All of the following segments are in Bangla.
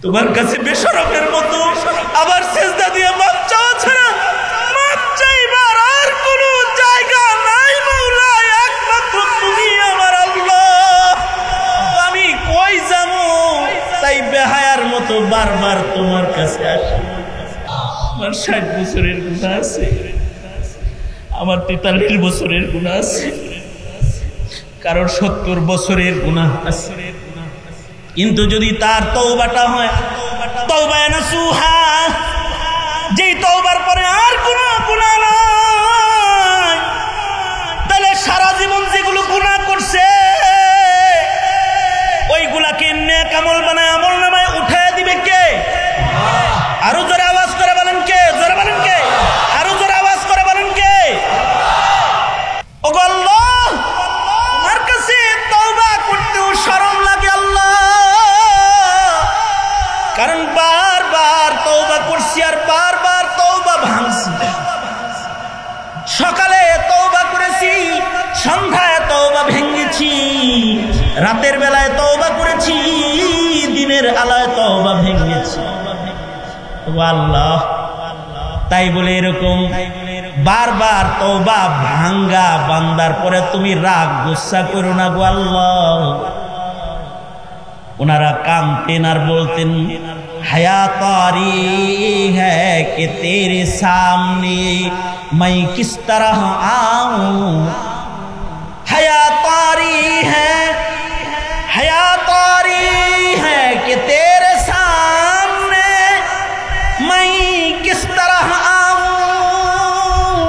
তোমার কাছে বেশরমের মতো আবার সিজদা দিয়ে মাপ চাওয়া ছাড়া মাপ চাইবার আর কোনো জায়গা নাই মাওলা, একমাত্র তুমি আমার আল্লাহ। আমি কই যাবো তাই বেহায়ার মতো বারবার তোমার কাছে আসি। আমার 60 বছরের গুনাহ আছে, আমার 43 বছরের গুনাহ আছে, কারণ 70 বছরের গুনাহ আছে। কিন্তু যদি তার তওবাটা হয় তওবা নাসুহা, যেই তওবার পরে আর কোনো গুনাহ নাই, তাহলে সারা জীবন যেগুলো গুনাহ করছে ওইগুলাকে নেক আমল বানায় আমলনামায় উঠায় দিবে কে? আরো জোরে আওয়াজ করে বলেন কে? জোরে বলেন কে? আরো জোরে আওয়াজ করে বলেন কে? ওগো আল্লাহ, তোমার কাছে তওবা করতেও শরম লাগে আল্লাহ, কারণ বারবার তওবা করছি আর বারবার তওবা ভাঙছি। সকালে তওবা করেছি, সন্ধ্যায় তওবা ভেঙেছি, রাতের বেলায় তওবা করেছি, দিনের আলোয় তওবা ভেঙেছি। ও আল্লাহ, তাই বলে এরকম বারবার তওবা ভাঙ্গা বান্দার পরে তুমি রাগ গুসা করো না গো আল্লাহ। ওনারা কামতেন আর বলতেন, হায়া তারি হ্যায় কে তেরে সামনে मैं किस तरह आऊं, हया तारी है कि तेरे सामने मैं किस तरह आऊं,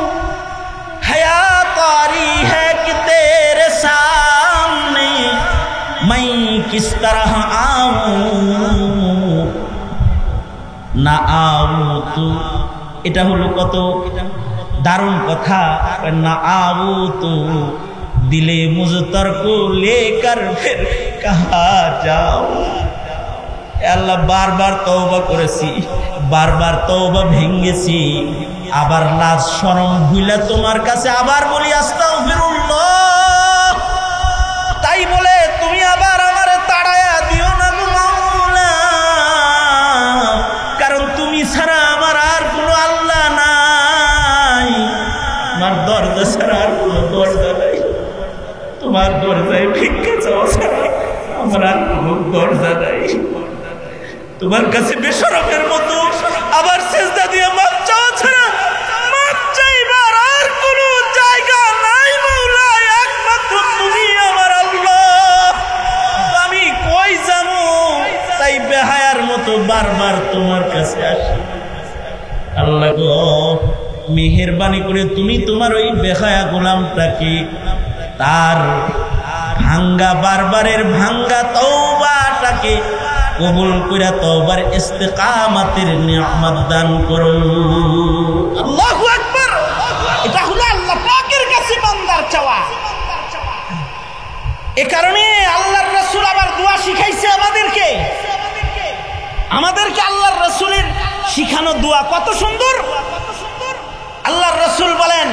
हया तारी है कि तेरे सामने मैं किस तरह आऊं, ना आऊं तू। এটা হলো কত দারুণ কথা। না আবু তো দিলে মুজতর কো লেকর ফির কাহা যাও। আল্লাহ, বারবার তওবা করেছি, বারবার তওবা ভেঙেছি, আবার লাজ শরম ভুলে তোমার কাছে আবার বলি আস্তাগফিরুল্লাহ। তাই বলে তুমি আবার আমারে তাড়ায়া দিও না গো মাওলা, কারণ তুমি ছাড়া আমার আর কোনো আল্লাহ নাই, আমার দরজা ছাড়া আর কোনো দরজা নাই, তোমার দরজায় ভিক্ষা চাওয়া ছাড়া আমার আর কোনো দরজা নাই। তোমার কাছে বেশরমের মতো আবার সিজদা দিয়ে মাপ চাওয়া ছাড়া মাপ চাইবার আর কোনো জায়গা নাই মাওলা, একমাত্র তুমি আমার আল্লাহ। আমি কই যাবো তাই বেহায়ার মতো বারবার তোমার কাছে আসি। আল্লাহ গো, মেহেরবানি করে তুমি তোমার ওই বেহায়া গোলামটাকে তার ভাঙ্গা বারবারের ভাঙ্গা তওবাটাকে কবুল করে তওবার ইস্তেকামাতের নিয়ামত দান করো। আল্লাহু আকবার। এটা হলো আল্লাহ পাকের কাছে বান্দার চাওয়া। এ কারণে আল্লাহর রাসূল আবার দোয়া শিখাইছে আমাদেরকে আল্লাহর রাসূলের শিখানো দোয়া কত সুন্দর। আল্লাহর রাসূল বলেন,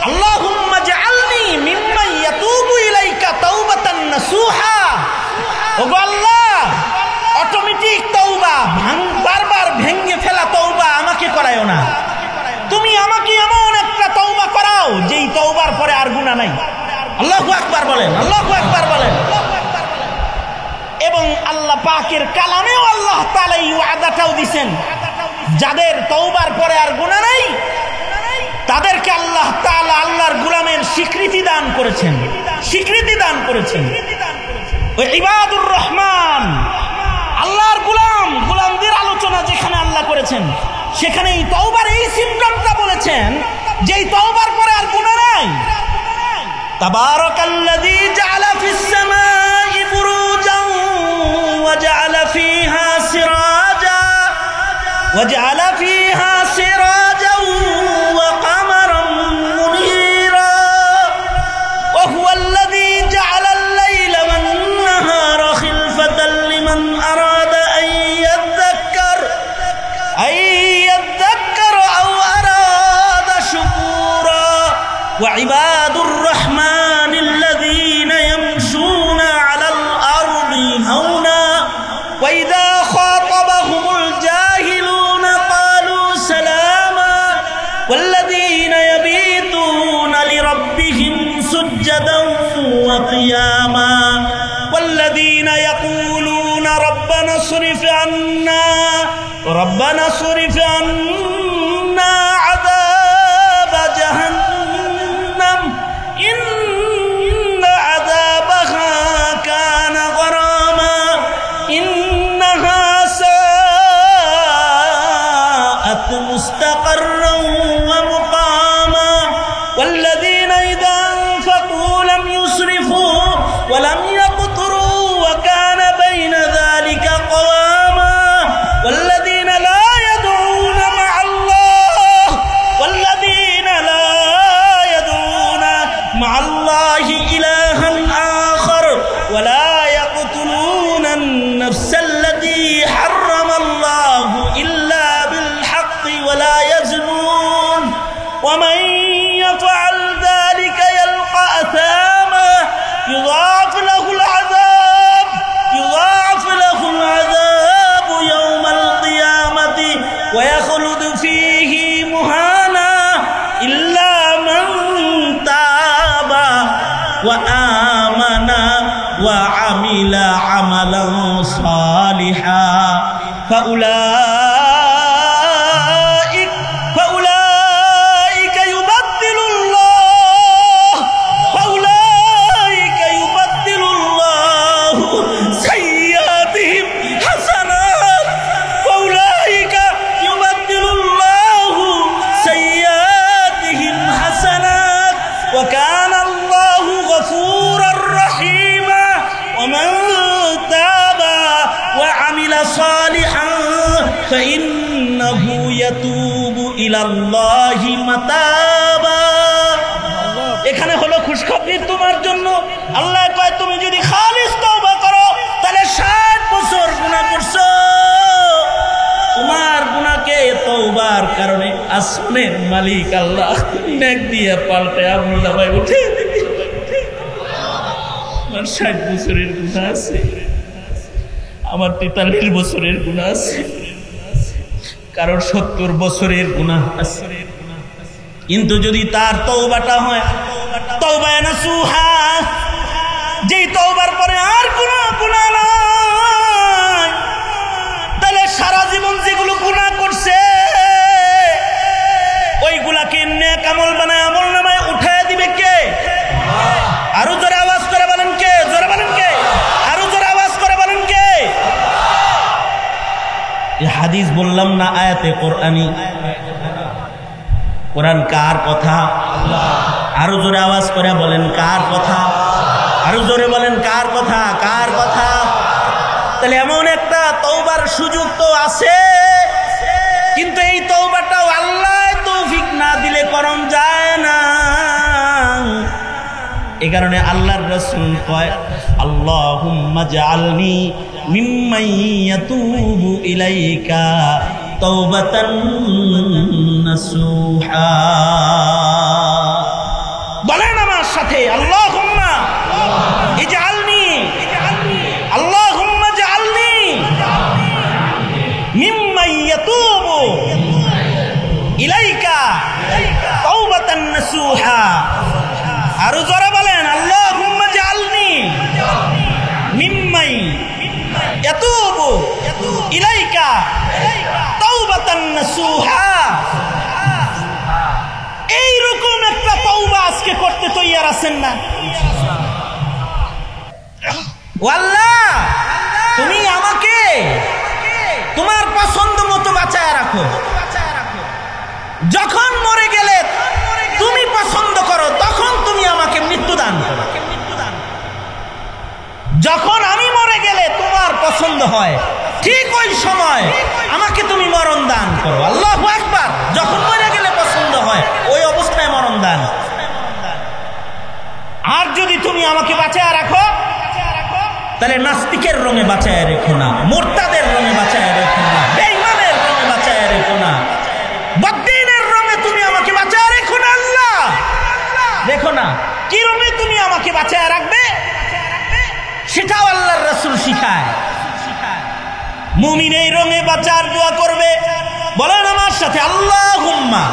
আল্লাহুম্মা জাআলনি মিম্মান ইয়াতুবু ইলাইকা তাওবাতান নাসুহা। ওগো আল্লাহ, অটোমেটিক তওবা, বারবার ভেঙে ফেলা তওবা আমাকে করায়ও না, তুমি আমাকে এমন একটা তওবা করাও যেই তওবার পরে আর গুনাহ নাই। আল্লাহু আকবার বলেন, আল্লাহু আকবার বলেন। এবং আল্লাহ পাকের কালামেও আল্লাহ তাআলা এই ওয়াদাটাও দিবেন, যাদের তওবার পরে আর গুনাহ নাই তাদেরকে আল্লাহ তাআলা আল্লাহর গোলামের স্বীকৃতি দান করেছেন, স্বীকৃতি দান করেছেন। ওই ইবাদুর রহমান, আল্লাহর গোলামদের আলোচনা যেখানে আল্লাহ করেছেন সেখানে এই তওবার এই সিম্পটমটা বলেছেন যে এই তওবার পরে আর গুনাহ নাই। তাবারাকাল্লাযী জাআলা ফিস সামাই বুরুজান ওয়া জাআলা ফিহা সিরাজা ওয়া জাআলা ফিহা সিরাজাও ওয়া কামারাম মুনীরা ওয়া হুয়াল্লাযী জাআলা আল-লাইলা ওয়ান-নাহারা খিলফাতান লিমান আরাদা আন ইয়াযযাক্কার আও আরাদা শুকুরা ওয়া ইবাদুর রহমানিল্লাযীনা ইয়ামশুনা আলাল আরদি হাওনা ওয়া ইযা খাতাব سجدا وقياما والذين يقولون ربنا اصرف عنا عذاب جهنم إن عذابها كان غراما إنها ساءت مستقرا ومقاما والذين إذا أنفقوا لم يسرفوا ولم يقتروا وكان بين ذلك قواما والذين لا يدعون مع الله إلها آخر ولا يقتلون النفس التي حرم الله إلا بالحق ولا يزنون ومن يفعل ذلك يلقى أثاما يضاعف له العذاب يوم القيامة ويخلد فيه مهانا إلا من تاب وآمن وعمل عملا صالحا فأولئك يبدل الله سيئاتهم حسنات وكان الله غفورا رحيما ومن تاب وعمل صالحا فإنه يتوب إلى الله متابا এখানে হলো খুশখবরি তোমার জন্য আল্লাহ কয় তুমি যদি খালিস তওবা করো তাহলে 60 বছর গুনাহ করছো তোমার গুনাহকে তওবার কারণে আসমানের মালিক আল্লাহ নেক দিয়ে পাল্টে আমল নামায় উঠে দিবে আমার 60 বছরের গুনাহ আছে আমার 43 বছরের গুনাহ আছে কারণ 70 বছরের গুনাহ আছে কিন্তু যদি তার তওবাটা হয় তওবা নাসুহা যেই তওবার পরে আর কোনো গুনাহ নাই তাহলে সারা জীবন যেগুলো গুনাহ করছে ওইগুলাকে নেক আমল বানায় আমল নামায় উঠায় দিবে কে আরো জোরে আওয়াজ করে বলেন কে আরো জোরে আওয়াজ করে বলেন কে এই হাদিস বললাম না আয়াতে কোরআনি কোরআন কার কথা আল্লাহ আরো জোরে আওয়াজ করে বলেন কার কথা আরো জোরে বলেন কার কথা তাহলে এমন একটা তওবার সুযোগ তো আছে কিন্তু এই তওবাটাও আল্লাহ তৌফিক না দিলে করণ যায় না এই কারণে আল্লাহর রাসূল কয় আল্লাহুম্মা জাআলনি মিম্মান ইয়াতুবু ইলাইকা তাওবাতান নাসুহা বলেন আমার সাথে আল্লাহুম্মা ইজআলনি আল্লাহুম্মা জাআলনি মিম্মান ইয়াতুবু ইলাইকা তাওবাতান নাসুহা আরো জোরে বলেন আল্লাহুম্মা জাআলনি মিম্মান ইয়াতুবু ইলাইকা তাওবাতান নাসুহা এইরকম একটা তওবা আজকে করতে তৈয়ার আছেন না ও আল্লাহ তুমি আমাকে তোমার পছন্দ মতো বাঁচায় রাখো যখন মরে গেলে তুমি পছন্দ করো তখন তুমি আমাকে মৃত্যু দান করো যখন আমি মরে গেলে তোমার পছন্দ হয় ঠিক ওই সময় আমাকে তুমি মরণ দান করো আল্লাহু আকবার যখন মরে গেলে পছন্দ হয় ওই অবস্থায় মরণ দান আর যদি তুমি আমাকে বাঁচায় রাখো তাহলে নাস্তিকের রঙে বাঁচায় রেখো না মুরতাদের রঙে বাঁচায় রেখো না বেঈমানের রঙে বাঁচায় রেখো না বদ্দিনের রঙে তুমি আমাকে বাঁচায় রেখো না আল্লাহ দেখো না কি রঙে তুমি আমাকে বাঁচায় রাখবে সেটাও আল্লাহর রাসূল শিখায় মুমিন এই রঙে বাঁচার দোয়া করবে বলেন আমার সাথে আল্লাহুম্মা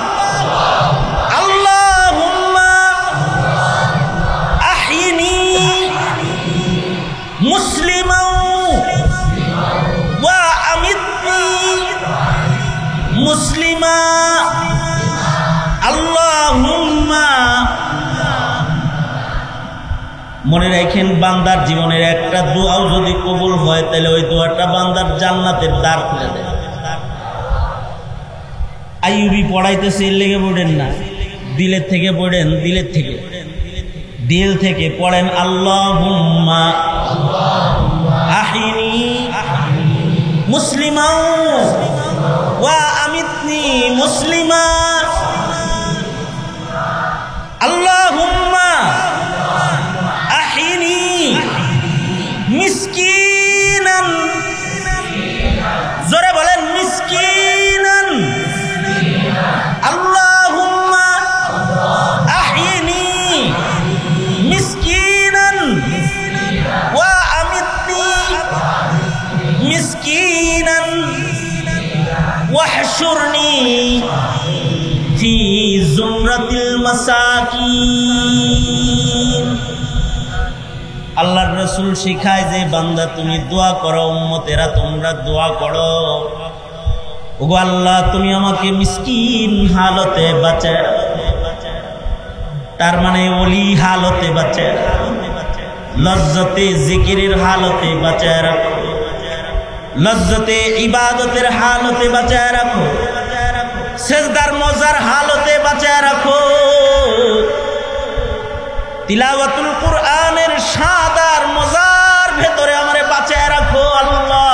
মুসলিমা আল্লাহুম্মা। মনে রাখেন, বান্দার জীবনের একটা দোয়াও যদি কবুল হয় তাহলে ওই দোয়াটা বান্দার জান্নাতের দ্বার খুলে দেয়। আইয়ুবী পড়াইতেছে, এর লেগে পড়েন না, দিলের থেকে পড়েন, দিলের থেকে, দিল থেকে পড়েন। আল্লাহুম্মা আহিনি মুসলিমা ওয়া আমিতনি মুসলিমা। আল্লাহুম্মা আহিনি মিসকিনান, জোরে বলেন মিসকিনান। আল্লাহুম্মা আহিনি মিসকিনান ওয়া আমিতনি মিসকিনান ওয়াহশুরনি ফি জুমরাতিল মাসাকিন। আল্লাহর রাসূল শিখায় যে বান্দা তুমি দোয়া করো, উম্মতেরা তোমরা দোয়া করো, ওগো আল্লাহ তুমি আমাকে মিসকিন হালতে বাঁচায়। তার মানে ওলি হালতে বাঁচায়, লজ্জতে জিকিরের হালতে বাঁচায় রাখো, লজ্জতে ইবাদতের হালতে বাঁচায় রাখো, সেজদার মজার হালতে বাঁচায় রাখো, তিলাওয়াতুল কুরআনের সাদার মজার ভেতরে আমারে বাঁচায় রাখো আল্লাহ।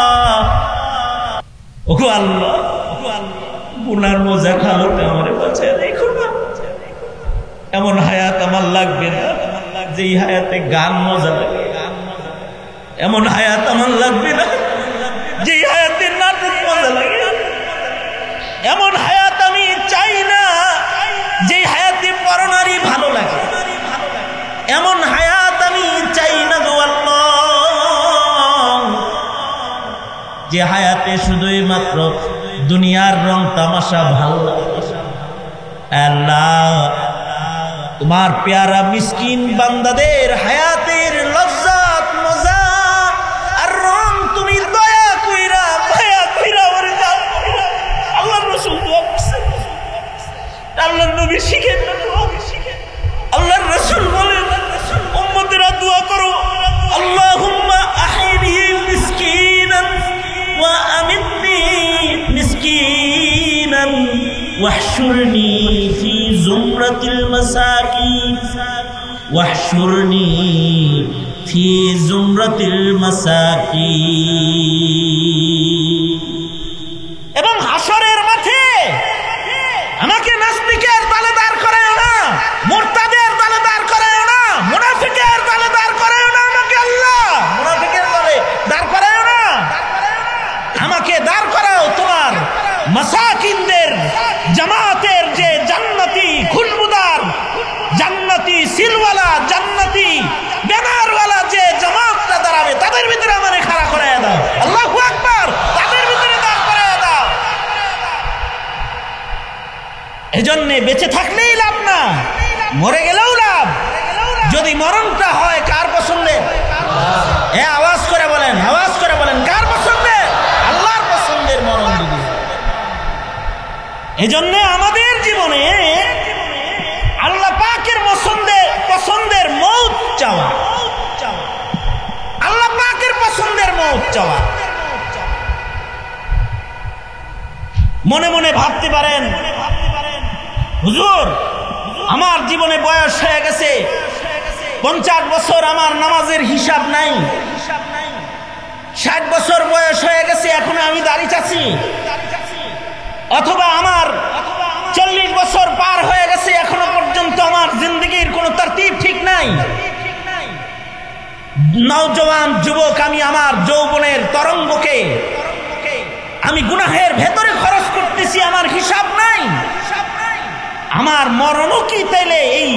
ওগো আল্লাহ গুনার মজা হালতে আমারে বাঁচায় রাখো না। এমন হায়াত আমার লাগবে না যেই হায়াতে গান মজা লাগে, এমন হায়াত আমার লাগবে না যেই হায়াতে নাটক মজা লাগে, এমন হায়াত আমি চাই না যেই হায়াতে পরনারী ভালো লাগে, এমন হায়াত আমি চাই না গো আল্লাহ যে হায়াতে শুধুই মাত্র দুনিয়ার রং তামাশা ভালো লাগে। আল্লাহ তোমার প্যারা মিসকিন বান্দাদের হায়াতের লজ্জাত মজা আর রং তুমি দয়া কইরা মায়া কইরা ওরে দাও। আল্লাহর রাসূল দোয়া করছেন, আল্লাহর নবী শিখেন না দোয়া, আল্লাহর রাসূল বলেন উম্মতেরা দোয়া করো, আল্লাহুম্মা আহিনি মিসকিনান ওয়া আমিতনি মিসকিনান واحشرني في زمرة المساكين واحشرني في زمرة المساكين। এবং হাসরের মাঠে আমাকে নাস্তিকের দলে দাঁড় করায়ও না, মুরতাদের দলে দাঁড় করায়ও না, মুনাফিকের দলে দাঁড় করায়ও না, আমাকে আল্লাহ মুনাফিকের দলে দাঁড় করায়ও না, আমাকে দাঁড় করাও তোমার মাসাকিনদের জামাতের যে জান্নাতি খুলবুদার, জান্নাতি সিলওয়ালা, জান্নাতি ব্যানারওয়ালা যে জামাতটা দাঁড়াবে তাদের ভিতরে আমারে খাড়া করায় দাও। আল্লাহু আকবার, তাদের ভিতরে দাঁড় করায় দাও। এজন্য বেঁচে থাকলেই লাভ না, মরে গেলেও লাভ। যদি মরণটা হয় কার পছন্দের? আওয়াজ করে বলেন, আওয়াজ করে বলেন, কার পছন্দের? আল্লাহর পছন্দের মরণ যদি। এজন্য আমাদের জীবনে আল্লাহ পাকের পছন্দের মৌত চাওয়া, আল্লাহ পাকের পছন্দের মৌত চাওয়া। মনে মনে ভাবতে পারেন, হুজুর আমার জীবনে বয়স হয়ে গেছে 50 বছর, আমার নামাজের হিসাব নাই, 60 বছর বয়স হয়ে গেছে এখনো আমি দাড়ি চাচ্ছি, অথবা আমার 40 বছর পার হয়ে গেছে এখনো পর্যন্ত আমার জিন্দগির কোন তরতিব ঠিক নাই। নওজওয়ান যুবক আমি, আমার যৌবনের তরঙ্গকে আমি গুনাহের ভেতরে খরচ করতেছি, আমার হিসাব নাই। আমার মরণও কি তাইলে এই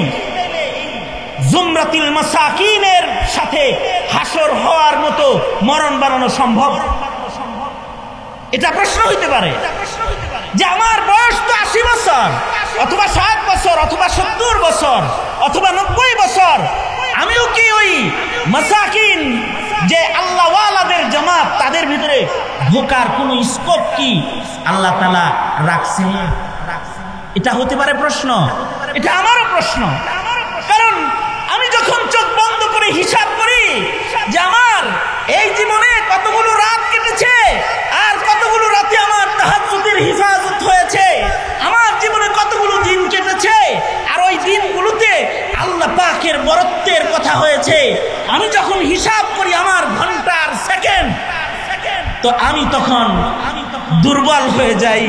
জুমরাতিল মাসাকিনের সাথে হাসর হওয়ার মতো মরণ বানানো সম্ভব? এটা প্রশ্ন হইতে পারে যে আমার বয়স তো 80 বছর অথবা 60 বছর অথবা 70 বছর অথবা 90 বছর, আমিও কি ওই মাসাকিন যে আল্লাহওয়ালাদের জামাত তাদের ভিতরে ঢোকার কোন স্কোপ কি আল্লাহ তাআলা রাখছেন? এটা হতে পারে প্রশ্ন, এটা আমারও প্রশ্ন। কারণ আমি যখন চোখ বন্ধ করে হিসাব করি যে আমার এই জীবনে কতগুলো রাত কেটেছে আর কতগুলো রাতে আমার তাহাজ্জুদের হিফাজত হয়েছে, আমার জীবনে কতগুলো দিন কেটেছে আর ওই দিনগুলোতে আল্লাহ পাকের বরত্বের কথা হয়েছে, আমি যখন হিসাব করি আমার ঘন্টার সেকেন্ড, তো আমি তখন দুর্বল হয়ে যাই।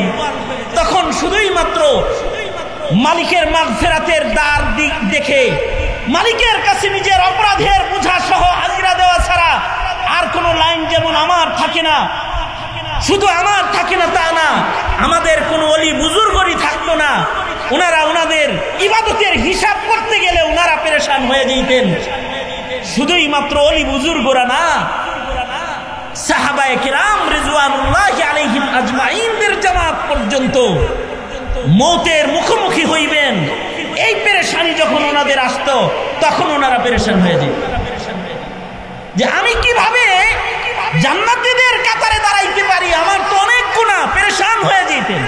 তখন শুধুই মাত্র মালিকের মাগফিরাতের দ্বার দিক দেখে মালিকের কাছে নিজের অপরাধের বোঝা সহ হাজিরা দেওয়া ছাড়া আর কোনো লাইন যেমন আমার থাকে না। শুধু আমার থাকে না তা না, আমাদের কোনো ওলি বুজুর্গরই থাকতো না, ওনারা ওনাদের ইবাদতের হিসাব করতে গেলে ওনারা পেরেশান হয়ে যেতেন। শুধুই মাত্র ওলি বুজুর্গরা না, সাহাবায়ে কেরাম রিজওয়ানুল্লাহি আলাইহিম আজমাইনদের জামাত পর্যন্ত মৌতের মুখোমুখি হইবেন, এই পেরেশানি যখন ওনাদের আসতো তখন ওনারা পেরেশান হয়ে যেত যে আমি কিভাবে জান্নাতীদের কাতারে দাঁড়াইতে পারি, আমার তো অনেক গুনাহ, পেরেশান হয়ে যেতেন।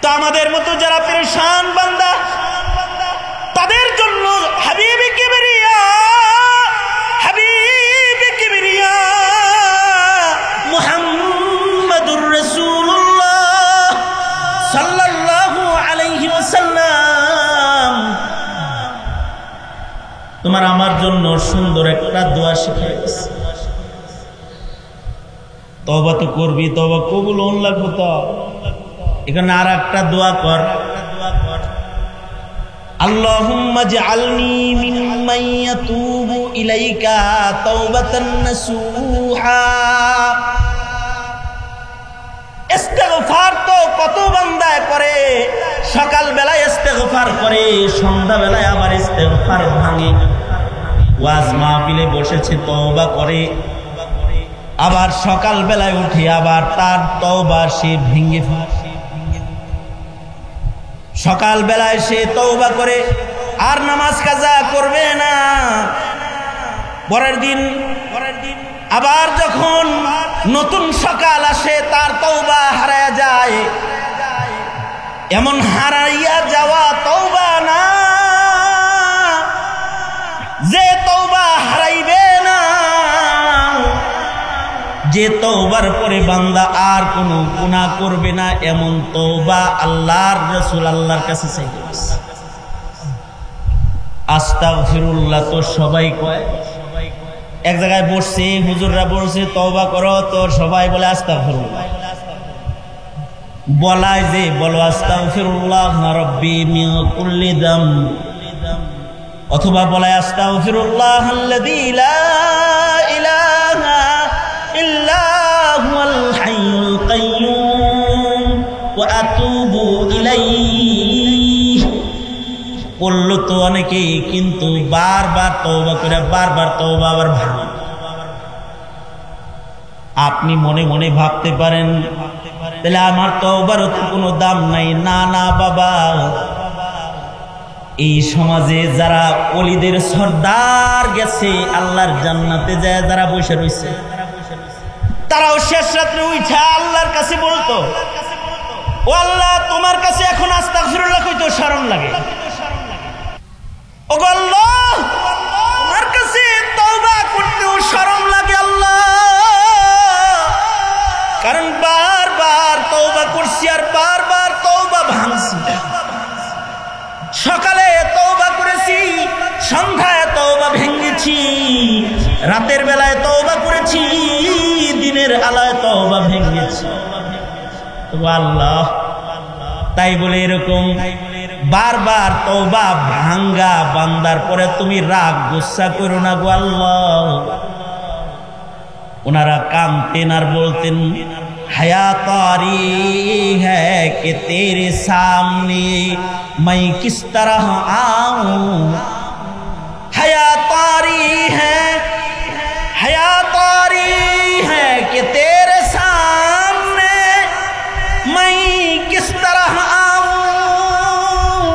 তো আমাদের মতো যারা পেরেশান বান্দা তাদের জন্য হাবিবে কিবরিয়া মুহাম্মাদুর রাসূলুল্লাহ সাল্লাল্লাহু আলাইহি ওয়াসাল্লাম তোমার আমার জন্য সুন্দর একটা দোয়া শিখিয়েছে। তওবা তো করবি, তওবা কবুল হন লাগবে। তো এখানে আর একটা দোয়া কর, আল্লাহুম্মা জাআলনি মিম্মান ইয়াতুবু ইলাইকা তাওবাতান নাসুহা। ইস্তেগফার তো কত বান্দা করে, সকাল বেলায় ইস্তেগফার করে, সন্ধ্যা বেলায় আবার ইস্তেগফার ভাঙে, ওয়াজ মাহফিলে বসেছে তওবা করে, আবার সকাল বেলায় উঠে আবার তার তওবা সে ভেঙে ফেলে। সকাল বেলায় সে তওবা করে আর নামাজ কাজা করবে না, পরের দিন আবার যখন নতুন সকাল আসে তার তওবা হারায়া যায়। এমন হারাইয়া যাওয়া তওবা না যে তওবা হারাইবে না, যে তওবার পরে বান্দা আর কোনো গুনাহ করবে না, এমন তওবা আল্লাহর রাসূল আল্লাহর কাছে চাইবে। আস্তাগফিরুল্লাহ তো সবাই কয়, এক জায়গায় বসছে হুজুররা বলছে তওবা করো, তো সবাই বলে আস্তাগফিরুল্লাহ। বলায় যে বলো আস্তাগফিরুল্লাহ রাব্বি মিন কুল্লি যাম, অথবা বলায় আস্তাগফিরুল্লাহ আল্লাযী লা ইলাহা ইল্লা হুয়াল হাইয়ুল কাইয়্যুম ওয়া আতুবু ইলাইহি। বললো তো অনেকেই, কিন্তু বারবার তওবা করে বারবার তওবা আবার ভাঙে। আপনি মনে মনে ভাবতে পারেন তাহলে আমার তওবারও তো কোনো দাম নাই। না না বাবা, এই সমাজে যারা ওলিদের সর্দার গেছে আল্লাহর জান্নাতে যায়, যারা বসে রয়েছে, তারাও শেষ রাত্রে উঠা আল্লাহর কাছে বলতো, ও আল্লাহ তোমার কাছে এখন আস্তাগফিরুল্লাহ কইতে শরম লাগে, ও আল্লাহ তোমার কাছে তওবা করতেও শরম লাগে আল্লাহ, কারণ বারবার তওবা করছি আর বারবার তওবা ভাঙছি। সকালে তওবা করেছি, সন্ধ্যায় তওবা ভেঙেছি, রাতের বেলায় তওবা করেছি, দিনের আলোয় তওবা ভেঙেছি। আল্লাহ তাই বলে এরকম বারবার তওবা ভাঙ্গা বান্দার পরে তুমি রাগ গুসা করো না গো আল্লাহ। ওনারা কামতেন আর বলতেন, हया तारी है कि तेरे सामने मैं किस तरह आऊं, हया तारी है कि तेरे सामने मैं किस तरह आऊं,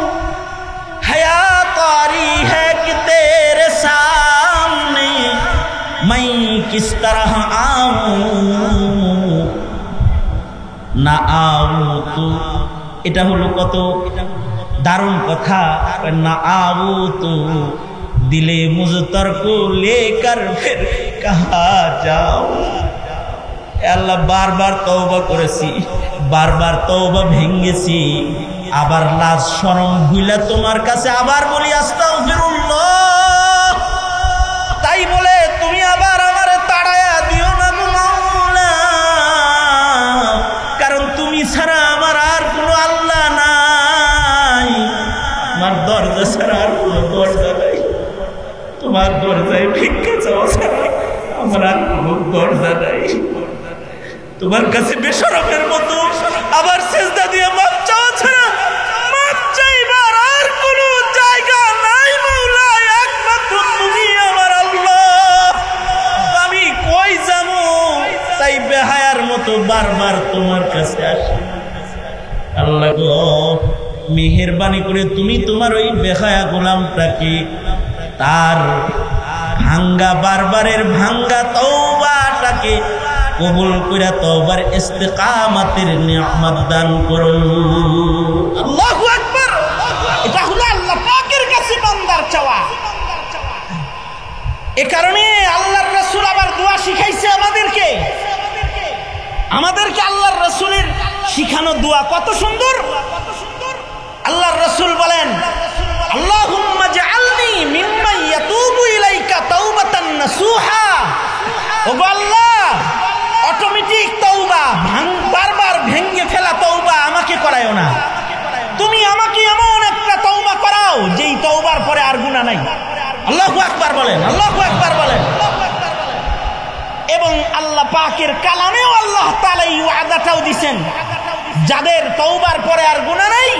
हया तारी है कि तेरे सामने मैं না আউতু, এটা হলো কত দারুণ কথা। না আউতু দিলে মুজতর কো লেকার ফির কাহা যাও। আল্লাহ বারবার তওবা করেছি, বারবার তওবা ভেঙেছি, আবার লাজ শরম ভুইলা তোমার কাছে আবার বলি আস্তাগফিরুল্লাহ। তাই বলে তুমি আবার আমারে তাড়ায়া দিও না গো মাওলা, কারণ তুমি ছাড়া আমার আর কোনো আল্লাহ নাই, আমার দরজা ছাড়া আর কোনো দরজা নাই, তোমার দরজায় ভিক্ষা চাওয়া ছাড়া আমার আর কোনো দরজা নাই। তোমার কাছে বেশরমের মতো আবার সেজদা দিয়ে মাপ চাওয়া ছাড়া মাপ চাইবার আর কোনো জায়গা নাই মাওলা, একমাত্র তুমি আমার আল্লাহ। আমি কই যাবো, তাই বেহায়ার মতো বারবার তোমার কাছে আসি। আল্লাহ গো, মেহেরবানি করে তুমি তোমার ওই বেহায়া গোলামটাকে তার ভাঙ্গা বারবারের ভাঙ্গা তওবাটাকে কবুল করে তওবার ইস্তেকামাতের নিয়ামত দান করুন। আল্লাহু আকবার। এটা হলো আল্লাহ পাকের কাছে বান্দার চাওয়া। এ কারণে আল্লাহর রাসূল আবার দোয়া শিখাইছে আমাদেরকে। আল্লাহর রাসূলের শিখানো দোয়া কত সুন্দর। আল্লাহর রাসূল বলেন, আল্লাহুম্মা জাআলনি মিম্মান ইয়াতুবু ইলাইকা তাওবাতান নাসুহা। ওগো আল্লাহ, অটোমেটিক তওবা, বারবার ভেঙে ফেলা তওবা আমাকে করায়ও না। তুমি আমাকে এমন একটা তওবা করাও যেই তওবার পরে আর গুনাহ নাই। আল্লাহু আকবার বলেন, আল্লাহু আকবার বলেন। এবং আল্লাহ পাকের কালামেও আল্লাহ তাআলা এই ওয়াদাটাও দিবেন, যাদের তওবার পরে আর গুনাহ নাই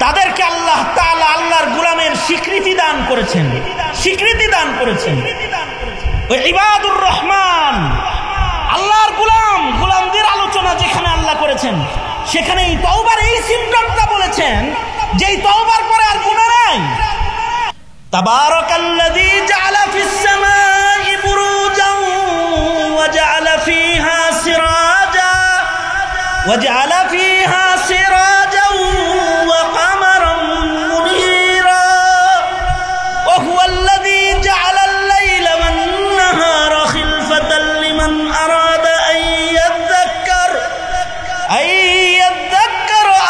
তাদেরকে আল্লাহ তাআলা আল্লাহর গোলামের স্বীকৃতি দান করেছেন, স্বীকৃতি দান করেছেন। ওই ইবাদুর রহমান আল্লাহর গোলামদের আলোচনা যেখানে আল্লাহ করেছেন, সেখানে এই তওবার এই সিম্পটমটা বলেছেন যে এই তওবার পরে আর গুনাহ নাই। তাবারাকাল্লাযী জাআলা ফিস সামাই বুরুজান ওয়া জাআলা ফীহা সিরাজা ওয়া জাআলা ফীহা সিরাজান ওয়া কামারান মুনীরা ওয়া হুয়াল্লাযী জাআলা আল-লাইলা ওয়ান-নাহারা খিলফাতান লিমান আরাদা আন ইয়াযযাক্কার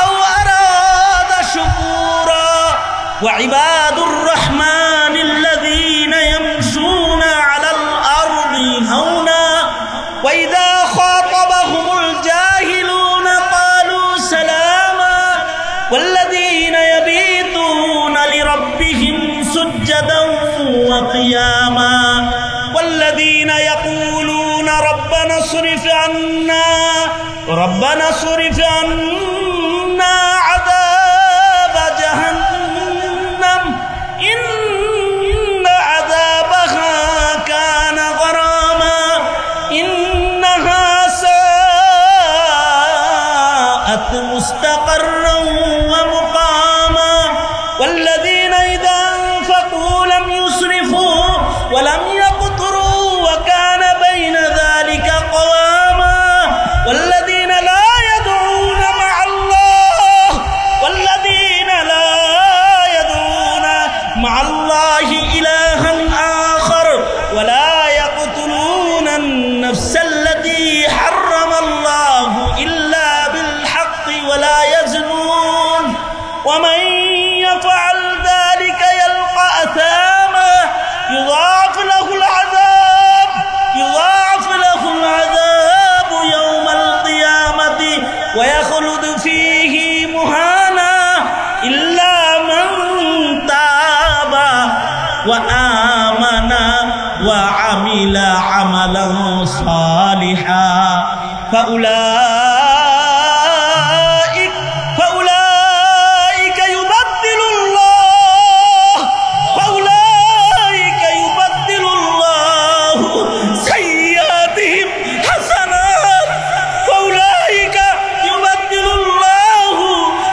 আও আরাদা শুকুরা ওয়া ইবাদুর রহমানিল্লাযীনা ইয়ামশুনা আলাল আরদি হাওনা ওয়া ইযা খাতাবাহুমুল জাহিলুনা ক্বালু সালামা ওয়াল্লাযীনা ইয়াবীতুনা লিরাব্বিহিম সুজদান ওয়া কিয়ামা ওয়াল্লাযীনা ইয়াকুলুনা রাব্বানা ইসরিফ আন্না আযাবা জাহান্নাম ইন্না আযাবাহা কানা গরামা ইন্নাহা সাআত মুস্তাকাররান ওয়া মুকামা ওয়াল্লাযীনা ইযা আনফাকু লাম ইউসরিফু ওয়া লাম ইয়াকতুরু ওয়া কানা বাইনা যালিকা قواما والذين لا يدعون مع الله إلها آخر ولا يقتلون النفس التي حرم الله إلا بالحق ولا يزنون ومن يفعل ذلك يلقى أثاما يضاعف له العذاب يوم القيامة ويخلد فيه مهانا إلا من تاب وآمن وعمل عملا صالحا فأولئك يبدل الله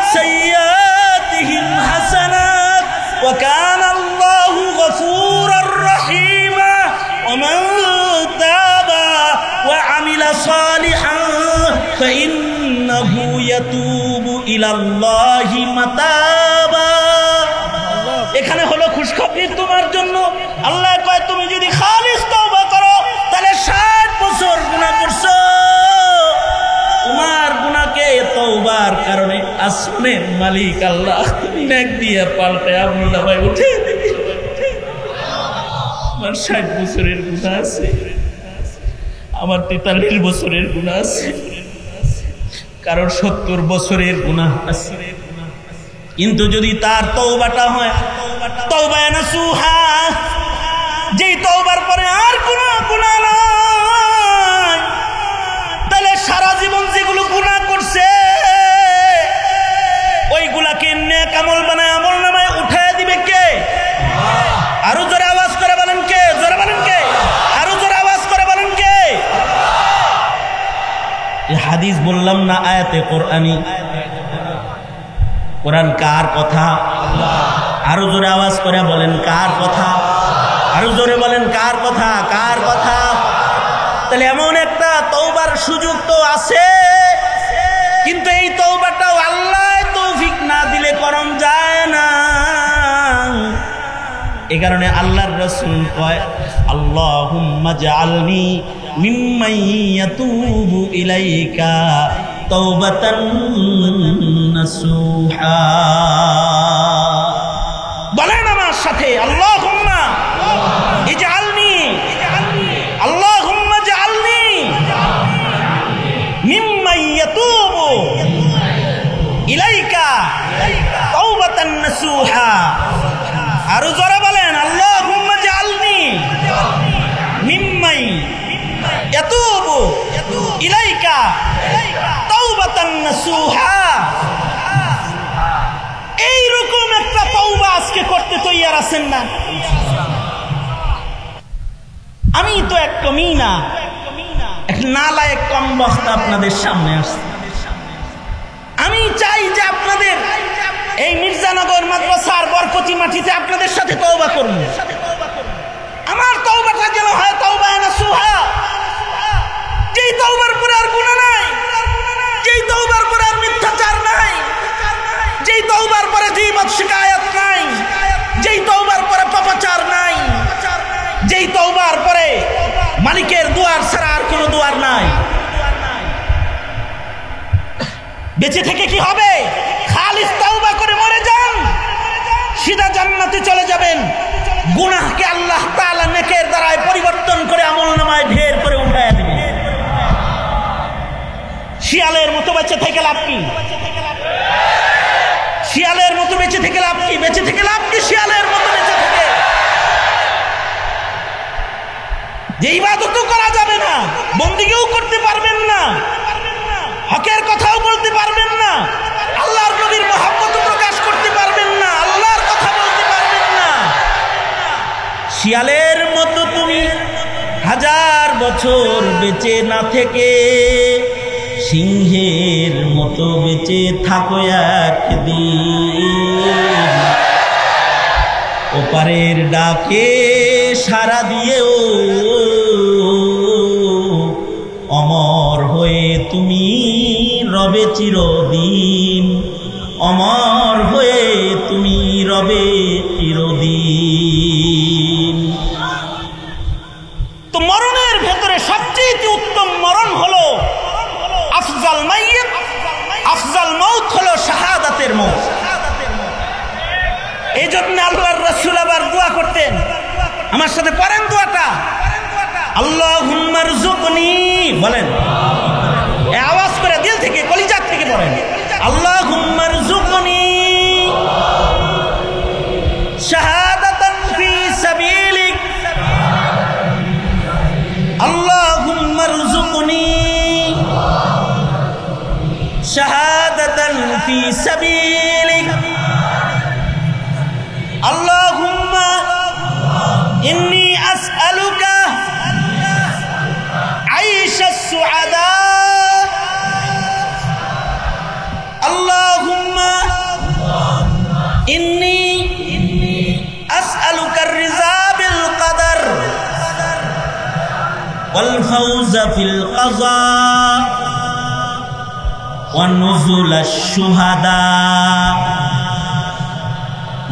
سيئاتهم حسنات وكان الله غفورا رحيما ومن تاب وعمل صالحا فإن ইয়াতুবু ইলাল্লাহি মাতাবা। এখানে হলো খুশখবরি তোমার জন্য। আল্লাহ কয় তুমি যদি খালিস তওবা করো তাহলে 60 বছর গুনাহ করছো, তোমার গুনাহকে তওবার কারণে আসমানের মালিক আল্লাহ নেক দিয়ে পাল্টে আমলনামায় উঠে দিবে। আমার 60 বছরের গুনাহ আছে, আমার 43 বছরের গুনাহ আছে, কারোর 70 বছরের গুনাহ আছে। কিন্তু যদি তার তওবাটা হয় তওবা নাসুহা, যেই তওবার পরে আর কোনো গুনাহ নাই, তাহলে সারা জীবন যেগুলো গুনাহ করছে ওইগুলাকে নেক আমল বানায় আমলনামায় উঠায় দিবে কে? আরো জোরে আওয়াজ করে বলেন কে? জোরে বলেন কে? আরো জোরে আওয়াজ করে বলেন কে? এই হাদিস বললাম না আয়াতে কোরআনী। কোরআন কার কথা? আরো জোরে আওয়াজ করে বলেন কার কথা? আরো জোরে বলেন কার কথা? কার কথা? তাহলে এমন একটা তওবার সুযোগ তো আছে, কিন্তু এই তওবাটাও আল্লাহ তৌফিক না দিলে করণ যায় না। এই কারণে আল্লাহর রাসূল কয় আল্লাহুম্মা জাআলনি মিম্মান ইয়াতুবু ইলাইকা তাওবাতান নাসুহা। বলেন আমার সাথে আল্লাহুম্মা ইজআলনি, আল্লাহুম্মা জাআলনি মিম্মান ইয়াতুবু ইলাইকা তাওবাতান নাসুহা। আরো জোরে বলেন আল্লাহুম্মা জাআলনি মিম্মান ইয়াতুবু ইলাইকা তাওবাতান নাসুহা। এইরকম একটা তওবা আজকে করতে তৈয়ার আছেন না? আমি তো এক কমিনা, এক নালায়েক কমবখত আপনাদের সামনে আসছি। আমি চাই যে আপনাদের এই মির্জানগর মাদ্রাসার বরকতি মাটিতে আপনাদের সাথে তওবা করব। আমার তওবাটা যেন হয় তওবা নাসুহা, যেই তওবার পরে আর গুনাহ নাই, যেই তওবার পরে আর মিথ্যাচার নাই, যেই তওবার পরে গীবত শিকায়াত নাই, যেই তওবার পরে পাপাচার নাই, যেই তওবার পরে মালিকের দুয়ার ছাড়া আর কোনো দুয়ার নাই। বেঁচে থেকে কি হবে? খালিস তওবা করে মরে যান, সিধা জান্নাতে চলে যাবেন। গুনাহকে আল্লাহ তাআলা নেকের দ্বারায় পরিবর্তন করে আমলনামায় ঢের করে উঠায় দিবেন। শিয়ালের মতো বেঁচে থেকে লাভ কি? শিয়ালের মতো বেঁচে থেকে লাভ কি? বেঁচে থেকে লাভ কি শিয়ালের মতো বেঁচে থেকে? যে ইবাদতও করা যাবে না, বন্দেগীও করতে পারবেন না, হকের কথাও বলতে পারবেন না, আল্লাহর নবীর মহব্বত প্রকাশ করতে পারবেন না, আল্লাহর কথা বলতে পারবেন না। শিয়ালের মতো তুমি 1000 বছর বেঁচে না থেকে সিংহের মতো বেঁচে থাকো একদিন। ওপারের ডাকে সাড়া দিয়েও অমর হয়ে তুমি রবে চিরদিন, অমর হয়ে তুমি রবে চিরদিন। তো মরণের ভেতরে সবচেয়ে উত্তম মরণ হলো আফজাল মাইয়িত, আফজাল মউত হলো শাহাদাতের মউত। এই জন্য আল্লাহর রাসূল আবার দোয়া করতেন, আমার সাথে পড়েন দোয়াটা, আল্লাহুম্মা রযুকনি, বলেন আওয়াজ করে দিল থেকে কলিজার থেকে পড়েন, আল্লাহুম্মা রযুকনি শাহাদাতান ফি সাবিলিক, আল্লাহুম্মা রযুকনি শাহাদাতান ফি সাবিলিক, আল্লাহুম্মা ইন্নী আসআলুকা আইশাস সুআদা, আল্লাহুম্মা ইন্নী আসআলুকা আর-রিজা বিল কদর ওয়াল ফাওজা ফিল কাযা। ওয়া নুজুলাশ শুহাদা।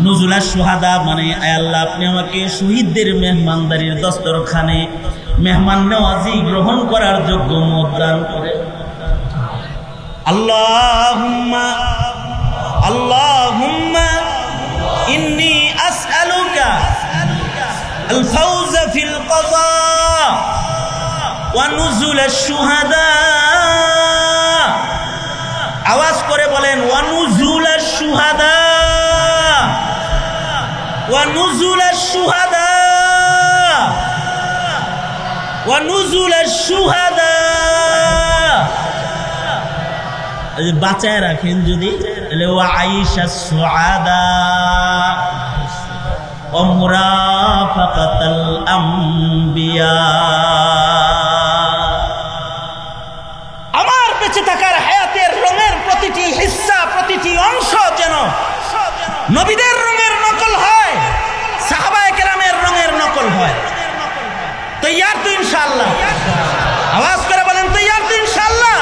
নুজুলাশ শুহাদা মানে আয় আল্লাহ আপনি আমাকে শহীদদের মেহমানদারির দস্তরখানে মেহমান নওয়াজি গ্রহণ করার যোগ্য মত দান করে। আল্লাহুম্মা আল্লাহুম্মা ইন্নী আসআলুকা আল ফাওজা ফিল কাযা ওয়া নুজুলাশ শুহাদা। আওয়াজ করে বলেন ওয়া নুজুলাশ শুহাদা ওয়া নুজুলাশ শুহাদা ওয়া নুজুলাশ শুহাদা। বাঁচায় রাখেন যদি ওয়া আইশাস সুআদা ওয়া মুরাফাকাতাল আমবিয়া। আমার বেঁচে থাকার হায়াতের রঙের প্রতিটি হিস্সা প্রতিটি অংশ যেন নবীদের রঙের নকল হয়, সাহাবায়ে কেরামের রঙের নকল হয়। তৈয়ার তো ইনশাআল্লাহ? আওয়াজ করে বলেন তৈয়ার তো ইনশাআল্লাহ?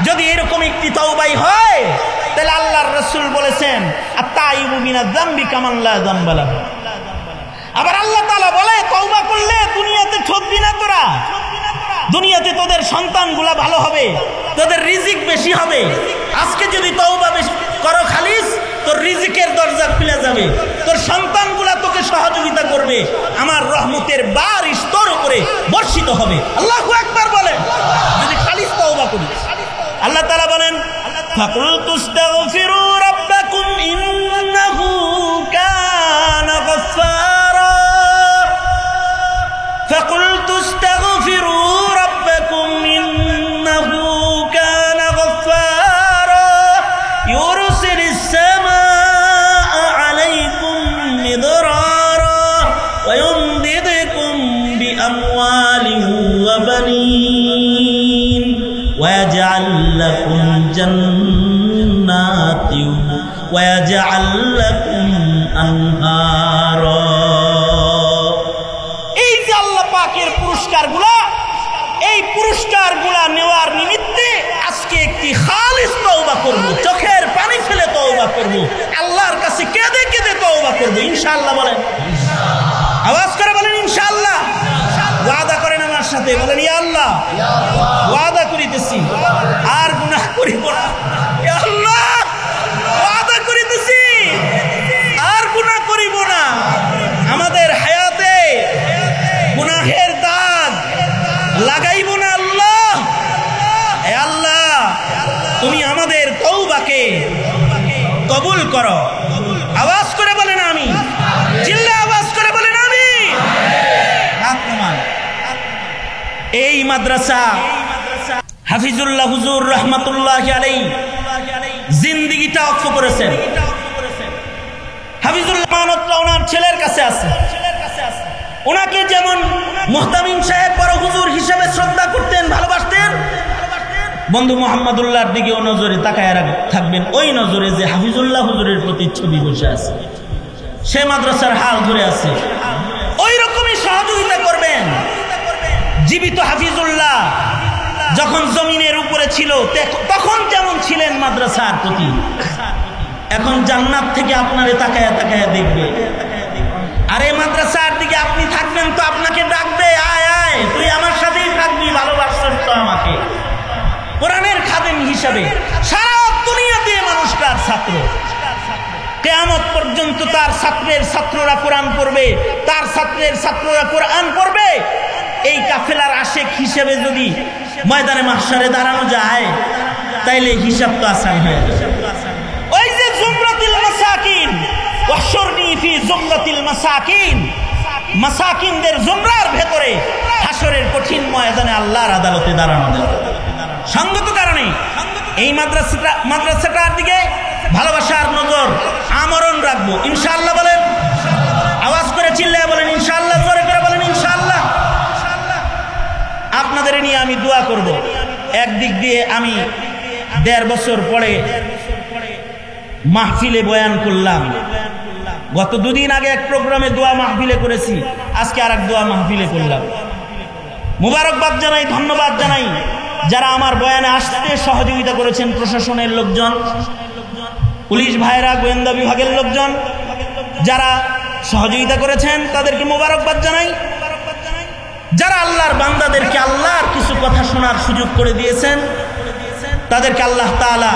যদি এরকম একটি তওবাই হয় তাহলে আল্লাহর রাসূল বলেছেন আত-তাইবু মিনাজ যামবি কামান লা যামবা লাহু। আবার আল্লাহ তাআলা বলে তওবা করলে দুনিয়াতে ঠকবি না তোরা, দুনিয়াতে তোদের সন্তানগুলা ভালো হবে, তোদের রিজিক বেশি হবে। আজকে যদি তওবা বেশি করো খালিস, তোর রিজিকের দরজা খুলে যাবে, তোর সন্তানগুলা তোকে সহযোগিতা করবে, আমার রহমতের বারিশ তোর উপরে বর্ষিত হবে। আল্লাহু আকবার বলেন যদি খালিস তওবা করিস। আল্লাহ তাআলা বলেন ফাকুলতু ইস্তাগফিরু রাব্বাকুম ইন্নাহু কানা গাফফারা। ফাকুলতু ইস্তাগফিরু রাব্বাকুম ইন্নাহু কানা গাফফারা ইউরসিলিস সামাআ আলাইকুম মিদরারা ওয়া ইউমদিদকুম বিআমওয়ালিন ওয়া বানিন ويجعل لكم جنات ويجعل لكم أنهارا। এই যে আল্লাহ পাকের পুরস্কারগুলা, এই পুরস্কারগুলা নেওয়ার নিমিত্তে আজকে একটি খালিস তওবা করব, চোখের পানি ফেলে তওবা করব, আল্লাহর কাছে কেঁদে কেঁদে তওবা করব ইনশাআল্লাহ। বলেন আওয়াজ করে বলেন ইনশাআল্লাহ। ওয়াদা করেন আমার সাথে, বলেন ইয়া আল্লাহ ওয়াদা করিতেছি আর গুনাহ করিব না। ইয়া আল্লাহ ওয়াদা করিতেছি আর গুনাহ করিব না। আমাদের হায়াতে গুনাহের দাগ লাগাইব না আল্লাহ। হে আল্লাহ তুমি আমাদের তওবাকে কবুল করো। আওয়াজ করে বলেন আমিন, চিল্লা আওয়াজ করে বলেন আমিন। এই মাদ্রাসা হাফিজুল্লাহ হুজুর রহমাতুল্লাহি আলাইহি জিন্দেগিটা ওয়াকফ করেছেন। হাফিজুল্লাহ মানতটা ওনার ছেলের কাছে আছে। ওনাকে যেমন মুহতামিম সাহেব বড় হুজুর হিসেবে শ্রদ্ধা করতেন, ভালোবাসতেন, বন্ধু মোহাম্মদুল্লাহর দিকে ও নজরে তাকায় থাকবেন, ওই নজরে যে হাফিজুল্লাহ হুজুরের প্রতি ছবি বসে আছে, সে মাদ্রাসার হাল ধরে আছে, ওই রকমই সহযোগিতা করবেন। জীবিত হাফিজুল্লাহ যখন জমিনের উপরে ছিল তখন যেমন ছিলেন মাদ্রাসার প্রতি, এখন জান্নাত থেকে আপনারে তাকায়া তাকায়া দেখবে। আরে মাদ্রাসার দিকে আপনি থাকবেন তো আপনাকে ডাকবে, আয় আয় তুই আমার সাথেই থাকবি, ভালোবাসছিস তো আমাকে। কোরআনের খাদেম হিসাবে সারা দুনিয়াতে মানুষ তার ছাত্র, কিয়ামত পর্যন্ত তার ছাত্রের ছাত্ররা কোরআন পড়বে, তার ছাত্রের ছাত্ররা কোরআন পড়বে। এই কাফেলার আশেক হিসেবে যদি ময়দানে মাহশারে দাঁড়ানো যায় তাইলে হিসাব তো আসান হয়ে যাবে। ওই যে জুমরাতুল মাসাকিন ওয়াহশুরনি ফি জুমরাতিল মাসাকিন, মাসাকিনদের জুমরার ভেতরে হাসরের কঠিন ময়দানে আল্লাহর আদালতে দাঁড়ানো যাবে। সঙ্গত কারণে এই মাদ্রাসাটার দিকে ভালোবাসার নজর আমরণ রাখবো ইনশাআল্লাহ। বলেন আওয়াজ করে চিল্লায় বলেন ইনশাআল্লাহ, জোরে করে বলেন ইনশাআল্লাহ। আপনাদের নিয়ে আমি দোয়া করব। একদিক দিয়ে আমি ১.৫ বছর পরে মাহফিলে বয়ান করলাম, গত 2 দিন আগে এক প্রোগ্রামে দোয়া মাহফিলে করেছি, আজকে আর এক দোয়া মাহফিলে করলাম। মুবারকবাদ জানাই, ধন্যবাদ জানাই যারা আমার বয়ানে আসতে সহযোগিতা করেছেন, প্রশাসনের লোকজন, পুলিশ ভাইরা, গোয়েন্দা বিভাগের লোকজন যারা সহযোগিতা করেছেন তাদেরকে মোবারকবাদ জানাই। যারা আল্লাহর বান্দাদেরকে আল্লাহর কিছু কথা শোনার সুযোগ করে দিয়েছেন তাদেরকে আল্লাহ তাআলা,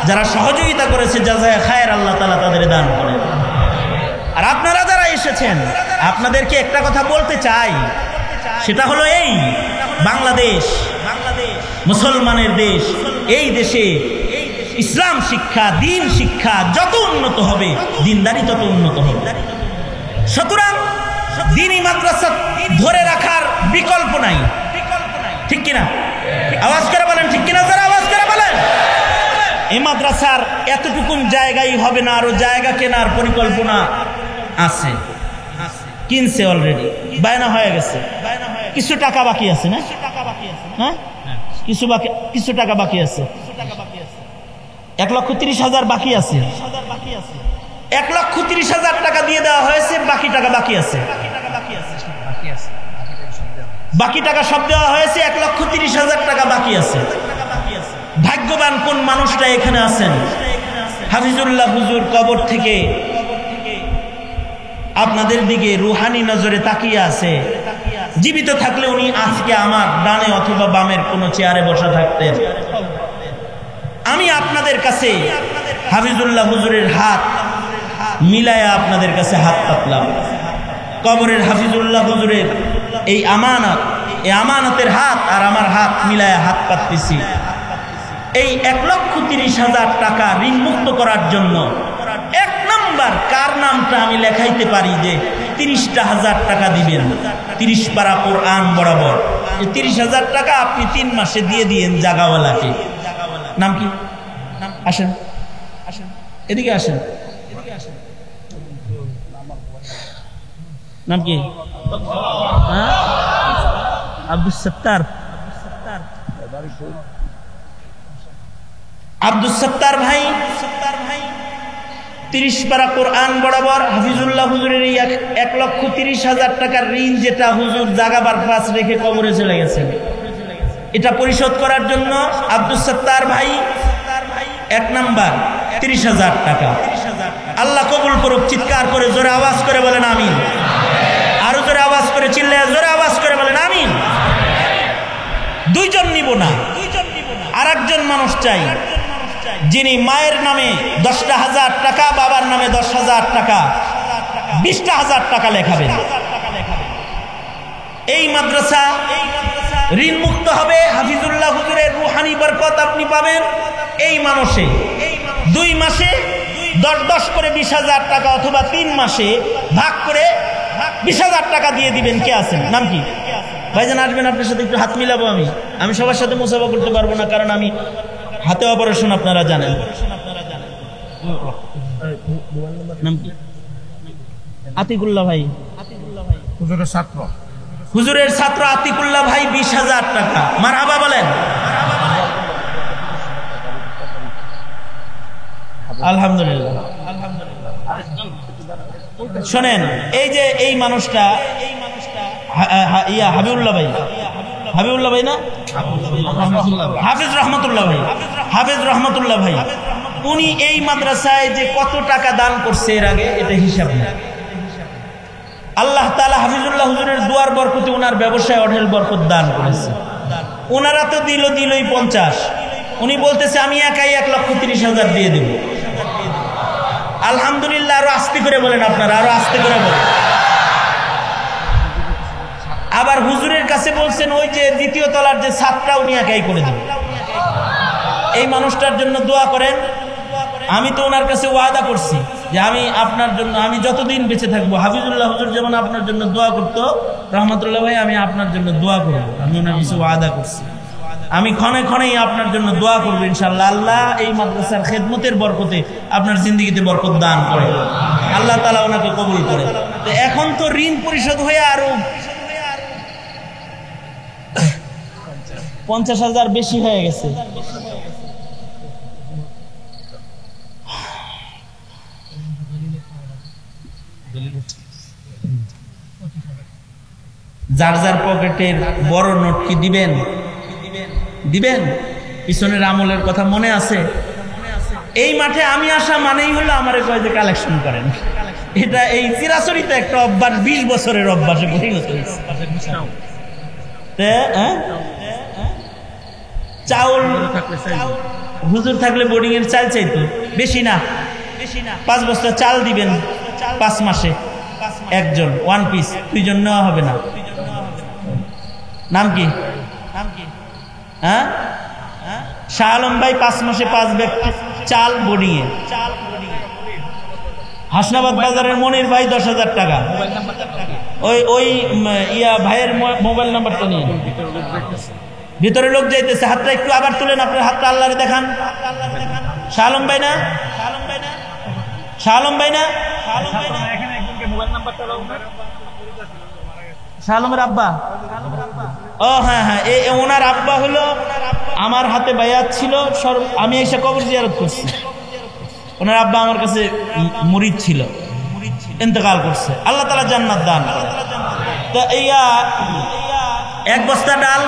যারা সহযোগিতা করেছে জাযায়ে খায়ের, আল্লাহ তাআলা তাদের দান করেন। আর আপনারা যারা এসেছেন আপনাদেরকে একটা কথা বলতে চাই, সেটা হলো এই বাংলাদেশ মুসলমানের দেশ। এই দেশে ইসলাম শিক্ষা, দিন শিক্ষা যত উন্নত হবে, দিনদারি তত উন্নত হবে। সুতরাং দ্বীনি মাদ্রাসা ধরে রাখার বিকল্প নাই, ঠিক কিনা? আওয়াজ করে বলেন ঠিক কিনা? যারা আওয়াজ করে বলেন। এই মাদ্রাসার এতটুকুন জায়গাই হবে না, আরো জায়গা কেনার পরিকল্পনা আছে, কিনছে অলরেডি, বায়না হয়ে গেছে। কিছু টাকা বাকি আছে না? হ্যাঁ, কিছু টাকা বাকি আছে। 1,30,000 বাকি আছে। 1,30,000 টাকা দিয়ে দেওয়া হয়েছে, বাকি টাকা বাকি আছে। বাকি টাকা সব দেওয়া হয়েছে, 1,30,000 টাকা বাকি আছে। ভাগ্যবান কোন মানুষটা এখানে আছেন? হাফিজুল্লাহ হুজুর কবর থেকে আপনাদের দিকে রুহানি নজরে তাকিয়ে আছে। জীবিত থাকলে উনি আজকে আমার ডানে অথবা বামের কোনো চেয়ারে বসা থাকতেন। আমি আপনাদের কাছে হাফিজুল্লাহ হুজুরের হাত মিলায়া আপনাদের কাছে হাত পাতলাম। কবরের হাফিজুল্লাহ হুজুরের এই আমানত, এই আমানতের হাত আর আমার হাত মিলায়া হাত পাততেছি। এই 1,30,000 টাকা ঋণ মুক্ত করার জন্য 1 নাম্বার কার নামটা আমি লেখাইতে পারি যে 30,000 টাকা দিবেন 30 পারা কোরআন বরাবর। 30,000 টাকা আপনি 3 মাসে দিয়ে দিয়েন জাগাওয়ালাকে। নাম কি? আসেন আসেন, এদিকে আসেন। নাম কি? আব্দুল সত্তার। আব্দুল সত্তার ভাই 30 পারা কোরআন বরাবর হাফিজুল্লাহ হুজুরের এই 1,30,000 টাকার ঋণ, যেটা হুজুর জাগাবার পাশ রেখে কবরে চলে গেছেন, এটা পরিশোধ করার জন্য আব্দুল সত্তার ভাই 1 নাম্বার 30,000 টাকা। আল্লাহ কবুল করুক। চিৎকার করে জোরে আওয়াজ করে বলেন আমিন। আরো জোরে আওয়াজ করে, চিল্লায় জোরে আওয়াজ করে বলেন আমিন। 2 জন নিব না, আর একজন মানুষ চাই যিনি মায়ের নামে 10,000 টাকা, বাবার নামে 10,000 টাকা, 20,000 টাকা লেখাবেন। এই মাদ্রাসা ঋণ মুক্ত হবে, হাফিজুল্লাহ হুজুরের রুহানি বরকত আপনি পাবেন। এই মানুষে 2 মাসে 10 করে 20,000 টাকা অথবা 3 মাসে ভাগ করে 20,000 টাকা দিয়ে দিবেন। কে আছেন? নাম কি? ভাইজান আসবেন, আপনার সাথে একটু হাত মিলাবো। আমি সবার সাথে মুসাফা করতে পারবো না, কারণ আমি হাতে অপারেশন, আপনারা জানেন। নাম কি? আতিকুল্লাহ ভাই, হুজুরের ছাত্র আতিকুল্লাহ ভাই 20,000 টাকা। মারহাবা বলেন। আলহামদুলিল্লাহ। শোনেন, এই যে এই মানুষটা হাবিবুল্লাহ ভাই, হাবিবুল্লাহ ভাই না, হাফিজ রহমতুল্লাহ ভাই, হাফিজ রহমতুল্লাহ ভাই, উনি এই মাদ্রাসায় যে কত টাকা দান করছে এর আগে, এটা হিসাব নেই। আল্লাহ তাআলা হাফিজুল্লাহ হুজুরের দুয়ার বরকতে ওনার ব্যবসায় অঢেল বরকত দান করেছে। ওনারা তো দিলই 50, উনি বলতেছে আমি একাই 1,30,000 দিয়ে দেব। আলহামদুলিল্লাহ। আরো আস্তে করে বলেন আপনারা, আরো আস্তে করে বলেন। আবার হুজুরের কাছে বলছেন ওই যে 2য় তলার যে ছাদটা উনি একাই করে দেবেন। এই মানুষটার জন্য দোয়া করেন। আমি তো ওনার কাছে ওয়াদা করছি যে আমি আপনার জন্য, আমি যতদিন বেঁচে থাকবো, হাফিজুল্লাহ হুজুর যেমন আপনার জন্য দোয়া করতো, রহমতুল্লাহ ভাই আমি আপনার জন্য দোয়া করবো। আমি ওনার কাছে ওয়াদা করছি, আমি ক্ষণে ক্ষণেই আপনার জন্য দোয়া করবো ইনশাআল্লাহ। আল্লাহ এই মাদ্রাসার খেদমতের বরকতে আপনার জিন্দেগিতে বরকত দান করে, আল্লাহ তাআলা ওনাকে কবুল করে। তো এখন তো ঋণ পরিশোধ হয়ে আরো 50,000 বেশি হয়ে গেছে। যার যার পকেটের বড় নোট কি দিবেন? দিবেন? পিছনের আমলের কথা মনে আছে? এই মাঠে আমি আসা মানেই হলো আমার কয় যে কালেকশন করেন। এটা এই চিরাচরিত একটা অভ্যাস, 20 বছরের অভ্যাসে পরিণত হয়েছে। চাউল হুজুর থাকলে বোর্ডিং এর চাল চাইতো, বেশি না 5 বস্তা চাল দিবেন 5 মাসে, একজন 1 পিস, 2 জন নেওয়া হবে না। নাম কি? হ্যাঁ, শাহ আলম ভাই 5 মাসে 5 ব্যাগ চাল বোর্ডিং এ। হাসনাবাদ বাজারের মনির ভাই 10,000 টাকা। ওই ইয়া ভাইয়ের মোবাইল নাম্বারটা নিয়ে। ভিতরে লোক যাইতেছে, হাতটা একটু আবার তুলেন, আপনার হাতটা আল্লাহরে দেখান। শাহ আলম ভাই না? শাহ আলম ভাই না? শাহ আলমের আব্বা? ও হ্যাঁ হ্যাঁ, ওনার আব্বা হলো আমার হাতে বায়াত ছিল, আমি এসে কবর জিয়ারত করছি। ওনার আব্বা আমার কাছে মুরিদ ছিল, ইন্তেকাল করছে, আল্লাহ তাআলা জান্নাত দান করেন। তো 1 বস্তা ডাল